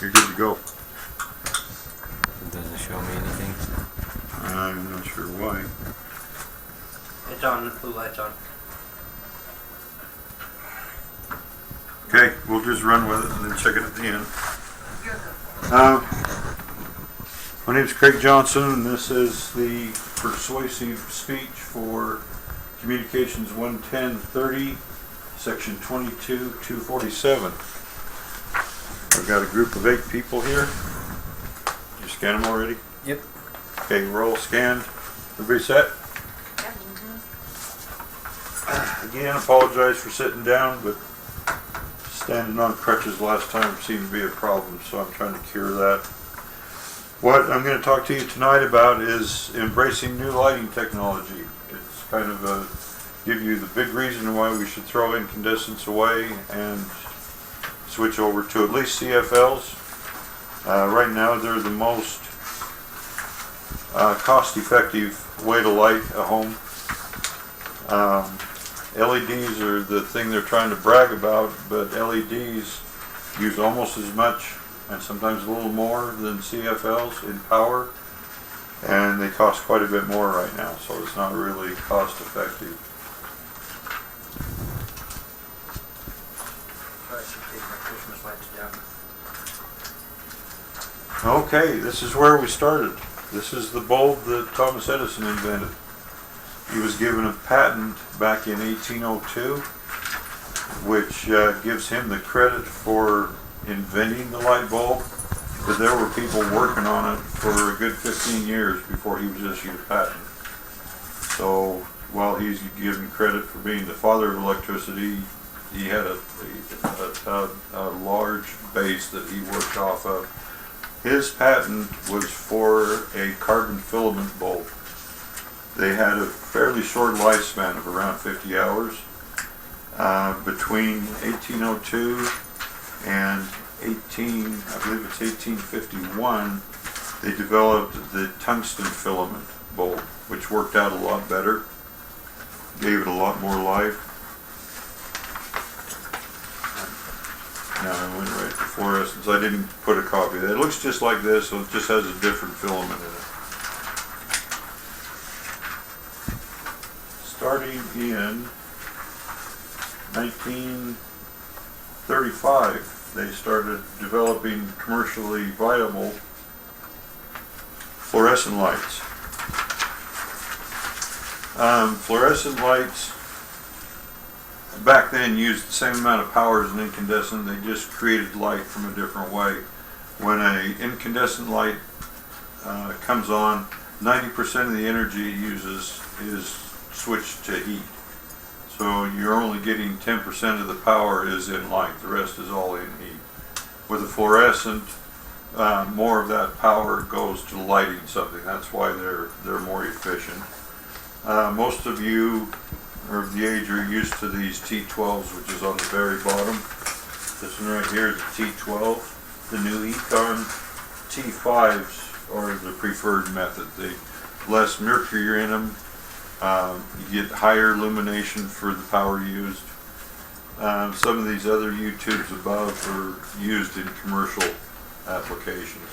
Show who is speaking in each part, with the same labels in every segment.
Speaker 1: You're good to go.
Speaker 2: It doesn't show me anything.
Speaker 1: I'm not sure why.
Speaker 3: It's on. Blue light's on.
Speaker 1: Okay, we'll just run with it and then check it at the end. My name is Craig Johnson, and this is the persuasive speech for Communications 11030, Section 22-247. I've got a group of 8 people here. Did you scan them already?
Speaker 2: Yep.
Speaker 1: Okay, we're all scanned. Everybody set? Again, apologize for sitting down, but standing on crutches last time seemed to be a problem, so I'm trying to cure that. What I'm going to talk to you tonight about is embracing new lighting technology. It's kind of give you the big reason why we should throw incandescents away and switch over to at least CFLs. Right now they're the most cost-effective way to light a home. LEDs are the thing they're trying to brag about, but LEDs use almost as much and sometimes a little more than CFLs in power, and they cost quite a bit more right now, so it's not really cost effective.
Speaker 3: Sorry, I should take my Christmas lights down.
Speaker 1: Okay, this is where we started. This is the bulb that Thomas Edison invented. He was given a patent back in 1802, which gives him the credit for inventing the light bulb, but there were people working on it for a good 15 years before he was issued a patent. So while he's given credit for being the father of electricity, he had a large base that he worked off of. His patent was for a carbon filament bulb. They had a fairly short lifespan of around 50 hours. Between 1802 and I believe it's 1851, they developed the tungsten filament bulb, which worked out a lot better, gave it a lot more life. Now I went right to fluorescence. I didn't put a copy of that. It looks just like this, so it just has a different filament in it. Starting in 1935, they started developing commercially viable fluorescent lights. Fluorescent lights back then used the same amount of power as an incandescent. They just created light from a different way. When an incandescent light comes on, 90% of the energy it uses is switched to heat. So you're only getting 10% of the power is in light. The rest is all in heat. With a fluorescent, more of that power goes to lighting something. That's why they're more efficient. Most of you are of the age are used to these T12s, which is on the very bottom. This one right here is a T12. The new Econ T5s are the preferred method. They less mercury in them. You get higher illumination for the power used. Some of these other U-tubes above are used in commercial applications.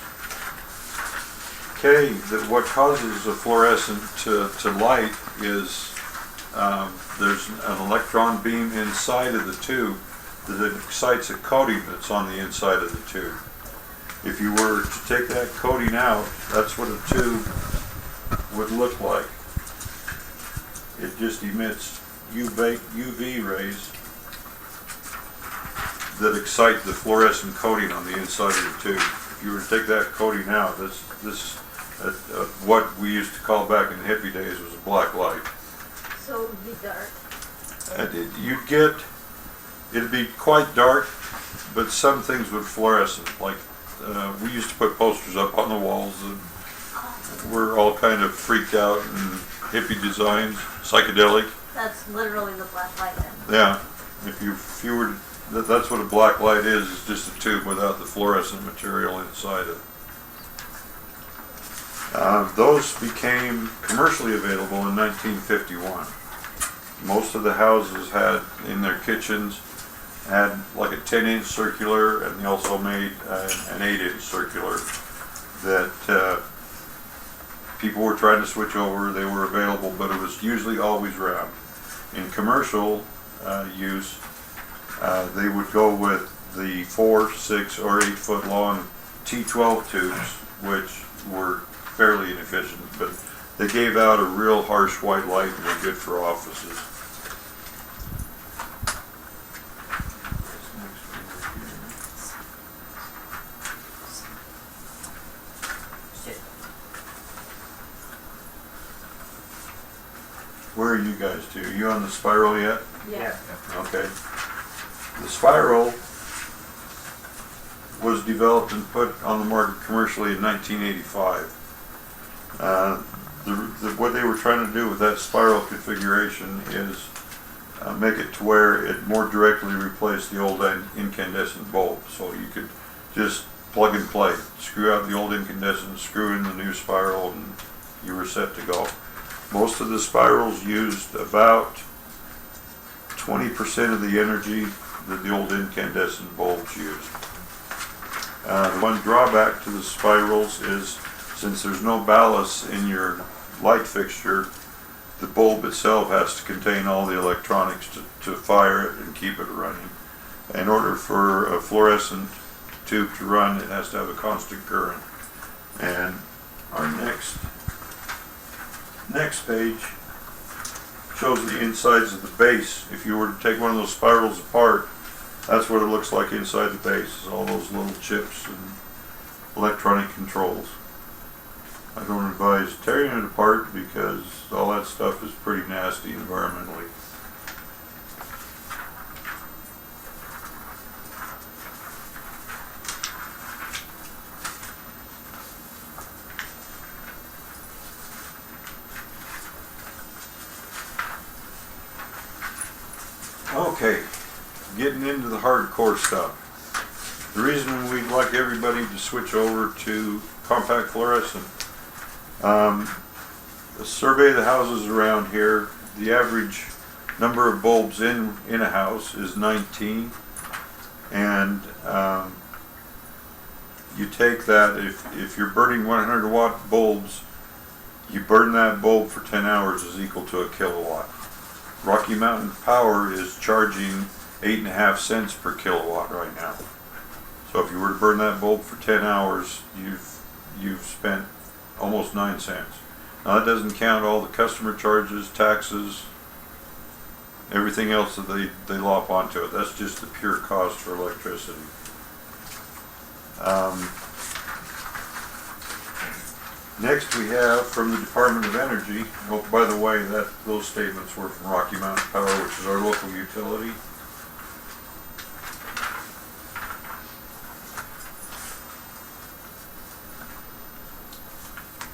Speaker 1: Okay, what causes a fluorescent to light is there's an electron beam inside of the tube that excites a coating that's on the inside of the tube. If you were to take that coating out, that's what a tube would look like. It just emits UV rays that excite the fluorescent coating on the inside of the tube. If you were to take that coating out, what we used to call back in the hippie days was a black light.
Speaker 4: So it would be dark.
Speaker 1: It'd be quite dark, but some things would fluorescent. Like we used to put posters up on the walls that were all kind of freaked out and hippie designs, psychedelic.
Speaker 4: That's literally the black light then.
Speaker 1: Yeah, if you were, that's what a black light is just a tube without the fluorescent material inside it. Those became commercially available in 1951. Most of the houses had in their kitchens had like a 10-inch circular, and they also made an 8-inch circular that people were trying to switch over. They were available, but it was usually always round. In commercial use, they would go with the 4, 6, or 8 foot long T12 tubes, which were fairly inefficient, but they gave out a real harsh white light and were good for offices. Where are you guys to? Are you on the spiral yet?
Speaker 4: Yeah.
Speaker 1: Okay. The spiral was developed and put on the market commercially in 1985. What they were trying to do with that spiral configuration is make it to where it more directly replaced the old incandescent bulb. So you could just plug and play, screw out the old incandescent, screw in the new spiral, and you were set to go. Most of the spirals used about 20% of the energy that the old incandescent bulbs used. The one drawback to the spirals is, since there's no ballast in your light fixture, the bulb itself has to contain all the electronics to fire it and keep it running. In order for a fluorescent tube to run, it has to have a constant current. And our next page shows the insides of the base. If you were to take one of those spirals apart, that's what it looks like inside the base, is all those little chips and electronic controls. I don't advise tearing it apart because all that stuff is pretty nasty environmentally. Okay, getting into the hardcore stuff. The reason we'd like everybody to switch over to compact fluorescent, survey the houses around here. The average number of bulbs in a house is 19, and you take that, if you're burning 100 watt bulbs, you burn that bulb for 10 hours is equal to a kilowatt. Rocky Mountain Power is charging 8.5 cents per kilowatt right now. So if you were to burn that bulb for 10 hours, you've spent almost 9 cents. Now that doesn't count all the customer charges, taxes, everything else that they lop onto it. That's just the pure cost for electricity. Next we have from the Department of Energy. Oh, by the way, those statements were from Rocky Mountain Power, which is our local utility.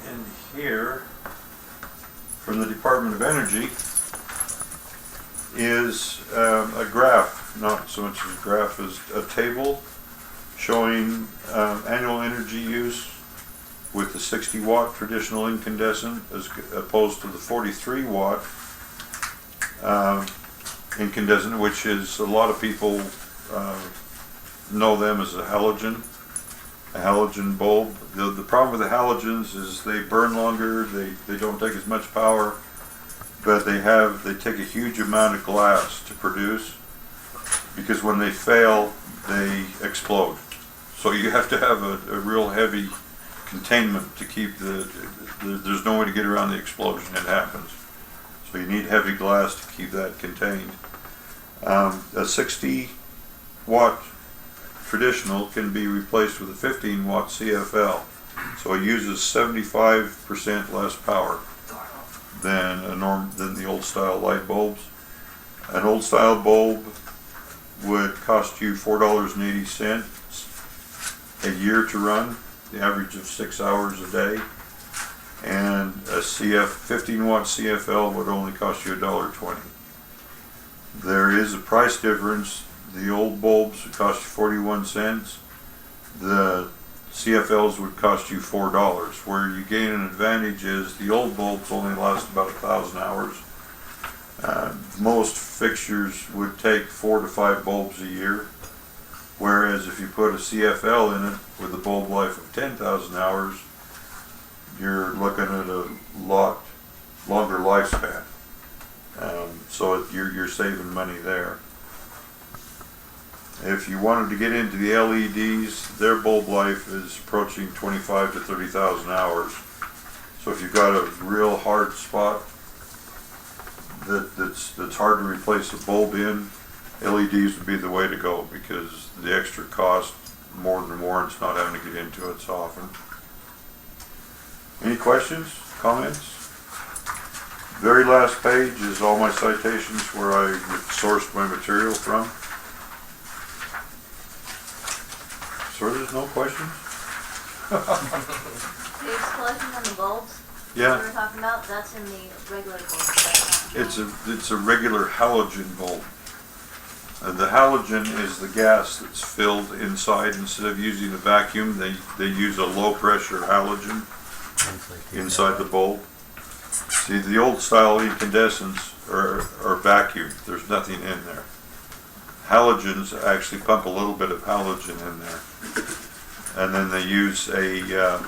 Speaker 1: And here, from the Department of Energy, is a graph, not so much as a graph as a table showing annual energy use with the 60 watt traditional incandescent as opposed to the 43 watt incandescent, which is, a lot of people know them as a halogen bulb. The problem with the halogens is they burn longer, they don't take as much power, but they take a huge amount of glass to produce, because when they fail, they explode. So you have to have a real heavy containment to keep there's no way to get around the explosion. It happens. So you need heavy glass to keep that contained. A 60 watt traditional can be replaced with a 15 watt CFL. So it uses 75% less power than the old style light bulbs. An old style bulb would cost you $4.80 a year to run, the average of 6 hours a day, and a 15 watt CFL would only cost you $1.20. There is a price difference. The old bulbs would cost you 41 cents. The CFLs would cost you $4. Where you gain an advantage is the old bulbs only last about 1,000 hours, Most fixtures would take 4 to 5 bulbs a year, whereas if you put a CFL in it with a bulb life of 10,000 hours, you're looking at a lot longer lifespan. So you're saving money there. If you wanted to get into the LEDs, their bulb life is approaching 25 to 30,000 hours. So if you've got a real hard spot that's hard to replace a bulb in, LEDs would be the way to go, because the extra cost more than warrants not having to get into it so often. Any questions, comments? Very last page is all my citations where I sourced my material from. So there's no questions?
Speaker 4: The explosion on the bulbs
Speaker 1: Yeah.
Speaker 4: we were talking about, that's in the regular bulbs. That's not-
Speaker 1: It's a regular halogen bulb. The halogen is the gas that's filled inside. Instead of using a vacuum, they use a low pressure halogen inside the bulb. See, the old style incandescents are vacuum. There's nothing in there. Halogens actually pump a little bit of halogen in there. And then they use a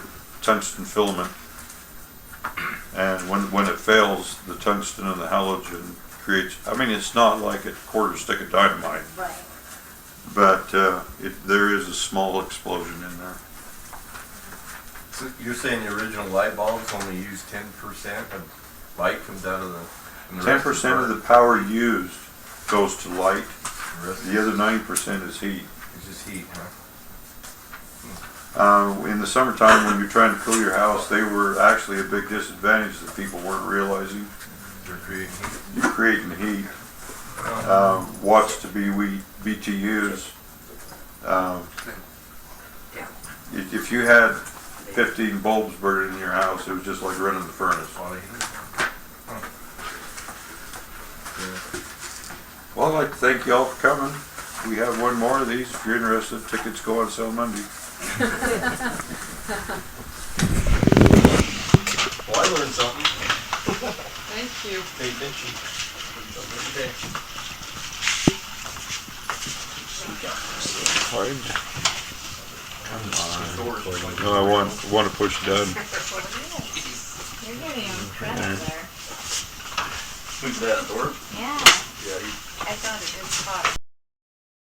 Speaker 1: tungsten filament. And when it fails, the tungsten and the halogen creates, I mean, it's not like a quarter stick of dynamite,
Speaker 4: Right.
Speaker 1: but there is a small explosion in there.
Speaker 5: So you're saying the original light bulbs only use 10% of light comes out of the... and the rest
Speaker 1: 10% of the
Speaker 5: burn?
Speaker 1: power used goes to light.
Speaker 5: The rest
Speaker 1: The other 90% is heat.
Speaker 5: is just heat, huh?
Speaker 1: In the summertime, when you're trying to cool your house, they were actually a big disadvantage that people weren't realizing.
Speaker 5: They're creating heat.
Speaker 1: You're creating heat. Watts to BTUs. If you had 15 bulbs burning in your house, it was just like running the furnace.
Speaker 5: A lot of heat.
Speaker 1: Well, I'd like to thank you all for coming. We have one more of these. If you're interested, tickets go on sale Monday.
Speaker 5: Well, I learned something.
Speaker 6: Thank you.
Speaker 5: Pay attention. Something every day.
Speaker 1: No, I want to push done.
Speaker 6: You're getting on credit there.
Speaker 5: Who's that, Thor?
Speaker 6: Yeah,
Speaker 5: Yeah,
Speaker 6: I found a good spot.